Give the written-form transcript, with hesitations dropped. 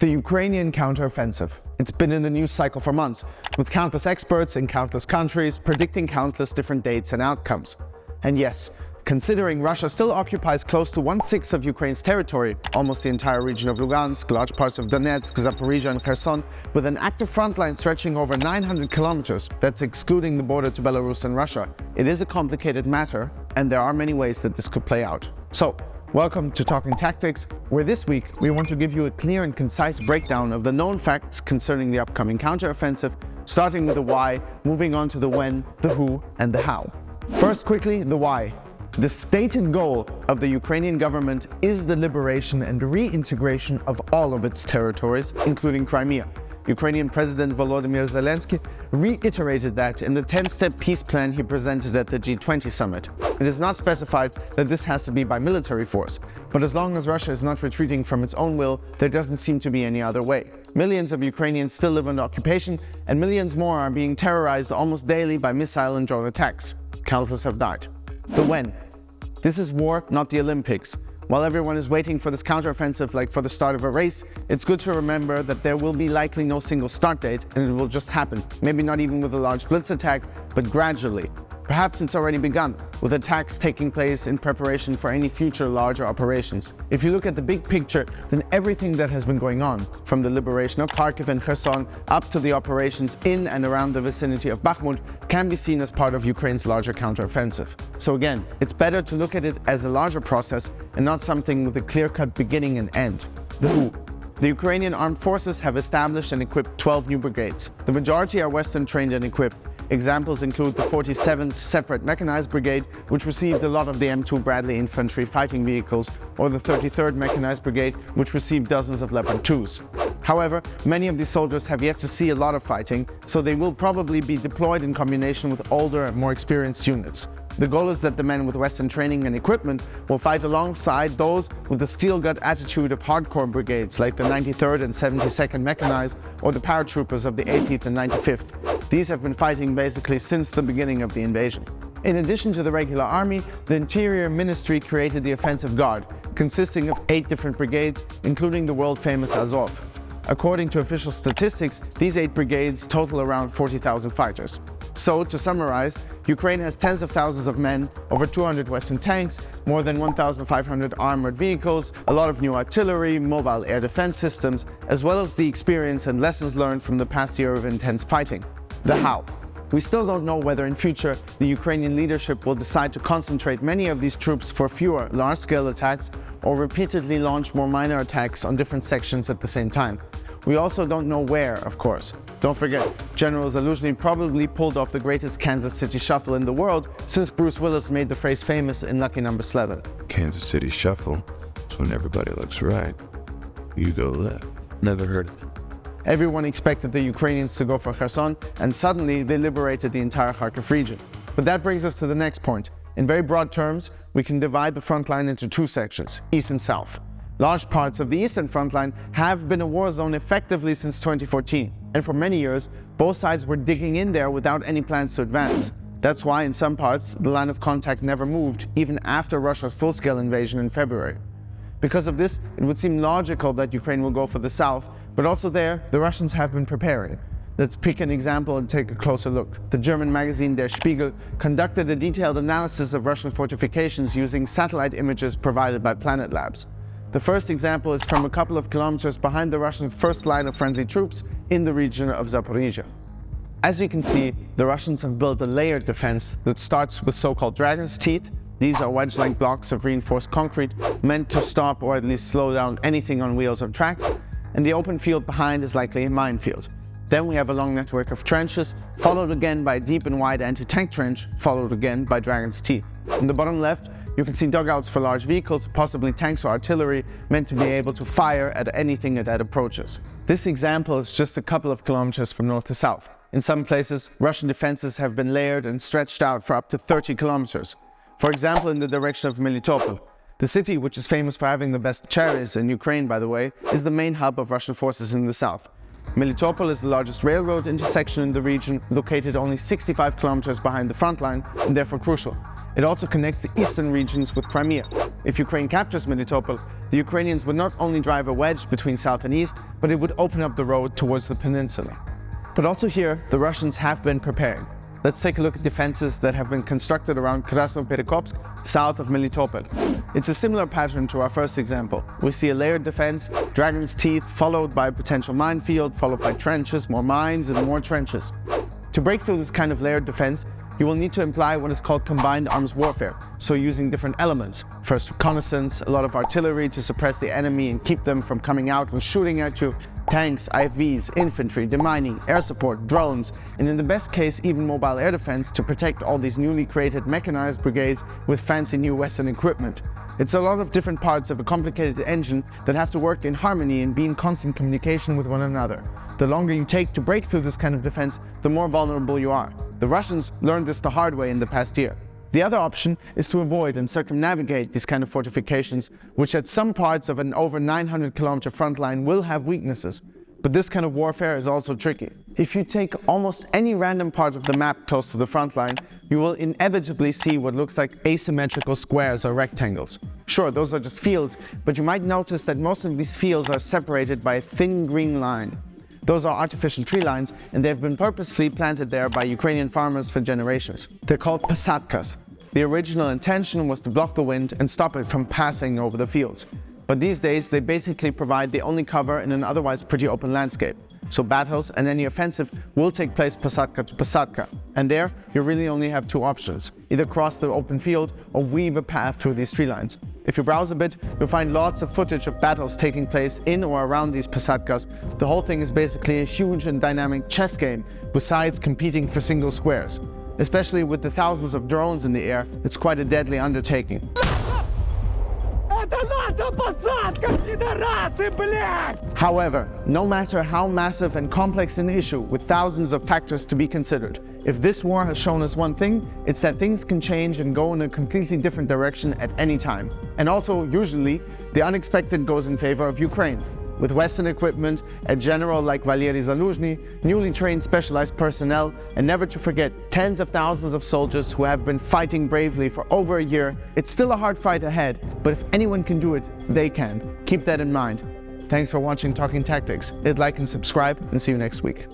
The Ukrainian counteroffensive. It's been in the news cycle for months, with countless experts in countless countries predicting countless different dates and outcomes. And yes, considering Russia still occupies close to 1/6 of Ukraine's territory, almost the entire region of Lugansk, large parts of Donetsk, Zaporizhia and Kherson, with an active front line stretching over 900 kilometers, that's excluding the border to Belarus and Russia, it is a complicated matter, and there are many ways that this could play out. So, welcome to Talking Tactics, where this week we want to give you a clear and concise breakdown of the known facts concerning the upcoming counteroffensive, starting with the why, moving on to the when, the who, and the how. First, quickly, the why. The stated goal of the Ukrainian government is the liberation and reintegration of all of its territories, including Crimea. Ukrainian President Volodymyr Zelensky reiterated that in the 10-step peace plan he presented at the G20 summit. It is not specified that this has to be by military force, but as long as Russia is not retreating from its own will, there doesn't seem to be any other way. Millions of Ukrainians still live under occupation, and millions more are being terrorized almost daily by missile and drone attacks. Countless have died. The when. This is war, not the Olympics. While everyone is waiting for this counteroffensive like for the start of a race, it's good to remember that there will be likely no single start date, and it will just happen. Maybe not even with a large blitz attack, but gradually. Perhaps it's already begun, with attacks taking place in preparation for any future larger operations. If you look at the big picture, then everything that has been going on, from the liberation of Kharkiv and Kherson up to the operations in and around the vicinity of Bakhmut, can be seen as part of Ukraine's larger counteroffensive. So again, it's better to look at it as a larger process and not something with a clear-cut beginning and end. The who. The Ukrainian armed forces have established and equipped 12 new brigades. The majority are Western trained and equipped. Examples include the 47th Separate Mechanized Brigade, which received a lot of the M2 Bradley infantry fighting vehicles, or the 33rd Mechanized Brigade, which received dozens of Leopard 2s. However, many of these soldiers have yet to see a lot of fighting, so they will probably be deployed in combination with older and more experienced units. The goal is that the men with Western training and equipment will fight alongside those with the steel-gut attitude of hardcore brigades like the 93rd and 72nd Mechanized or the paratroopers of the 80th and 95th. These have been fighting basically since the beginning of the invasion. In addition to the regular army, the Interior Ministry created the Offensive Guard, consisting of 8 different brigades, including the world-famous Azov. According to official statistics, these 8 brigades total around 40,000 fighters. So, to summarize, Ukraine has tens of thousands of men, over 200 Western tanks, more than 1,500 armored vehicles, a lot of new artillery, mobile air defense systems, as well as the experience and lessons learned from the past year of intense fighting. The how. We still don't know whether in future the Ukrainian leadership will decide to concentrate many of these troops for fewer large-scale attacks or repeatedly launch more minor attacks on different sections at the same time. We also don't know where, of course. Don't forget, General Zaluzhnyi probably pulled off the greatest Kansas City shuffle in the world since Bruce Willis made the phrase famous in Lucky Number 11. Kansas City shuffle is when everybody looks right, you go left. Never heard of it. Everyone expected the Ukrainians to go for Kherson, and suddenly they liberated the entire Kharkiv region. But that brings us to the next point. In very broad terms, we can divide the front line into 2 sections, east and south. Large parts of the eastern front line have been a war zone effectively since 2014, and for many years, both sides were digging in there without any plans to advance. That's why in some parts, the line of contact never moved, even after Russia's full-scale invasion in February. Because of this, it would seem logical that Ukraine will go for the south, but also there, the Russians have been preparing. Let's pick an example and take a closer look. The German magazine Der Spiegel conducted a detailed analysis of Russian fortifications using satellite images provided by Planet Labs. The first example is from a couple of kilometers behind the Russian first line of friendly troops in the region of Zaporizhia. As you can see, the Russians have built a layered defense that starts with so-called dragon's teeth. These are wedge-like blocks of reinforced concrete meant to stop or at least slow down anything on wheels or tracks, and the open field behind is likely a minefield. Then we have a long network of trenches, followed again by a deep and wide anti-tank trench, followed again by dragon's teeth. In the bottom left, you can see dugouts for large vehicles, possibly tanks or artillery, meant to be able to fire at anything that approaches. This example is just a couple of kilometers from north to south. In some places, Russian defenses have been layered and stretched out for up to 30 kilometers. For example, in the direction of Melitopol. The city, which is famous for having the best cherries in Ukraine, by the way, is the main hub of Russian forces in the south. Melitopol is the largest railroad intersection in the region, located only 65 kilometers behind the front line, and therefore crucial. It also connects the eastern regions with Crimea. If Ukraine captures Melitopol, the Ukrainians would not only drive a wedge between south and east, but it would open up the road towards the peninsula. But also here, the Russians have been preparing. Let's take a look at defenses that have been constructed around Krasnoperekopsk, south of Melitopol. It's a similar pattern to our first example. We see a layered defense, dragon's teeth, followed by a potential minefield, followed by trenches, more mines, and more trenches. To break through this kind of layered defense, you will need to employ what is called combined arms warfare, so using different elements. First reconnaissance, a lot of artillery to suppress the enemy and keep them from coming out and shooting at you, tanks, IFVs, infantry, demining, air support, drones, and in the best case even mobile air defense to protect all these newly created mechanized brigades with fancy new Western equipment. It's a lot of different parts of a complicated engine that have to work in harmony and be in constant communication with one another. The longer you take to break through this kind of defense, the more vulnerable you are. The Russians learned this the hard way in the past year. The other option is to avoid and circumnavigate these kind of fortifications, which at some parts of an over 900-kilometer front line will have weaknesses. But this kind of warfare is also tricky. If you take almost any random part of the map close to the front line, you will inevitably see what looks like asymmetrical squares or rectangles. Sure, those are just fields, but you might notice that most of these fields are separated by a thin green line. Those are artificial tree lines, and they've been purposefully planted there by Ukrainian farmers for generations. They're called pasadkas. The original intention was to block the wind and stop it from passing over the fields. But these days, they basically provide the only cover in an otherwise pretty open landscape. So battles and any offensive will take place pasadka to pasadka. And there, you really only have two options. Either cross the open field or weave a path through these tree lines. If you browse a bit, you'll find lots of footage of battles taking place in or around these pasadkas. The whole thing is basically a huge and dynamic chess game, besides competing for single squares. Especially with the thousands of drones in the air, it's quite a deadly undertaking. However, no matter how massive and complex an issue with thousands of factors to be considered, if this war has shown us one thing, it's that things can change and go in a completely different direction at any time. And also, usually, the unexpected goes in favor of Ukraine. With Western equipment, a general like Valery Zaluzhnyi, newly trained specialized personnel, and never to forget tens of thousands of soldiers who have been fighting bravely for over a year, it's still a hard fight ahead, but if anyone can do it, they can. Keep that in mind. Thanks for watching Talking Tactics. Hit like and subscribe, and see you next week.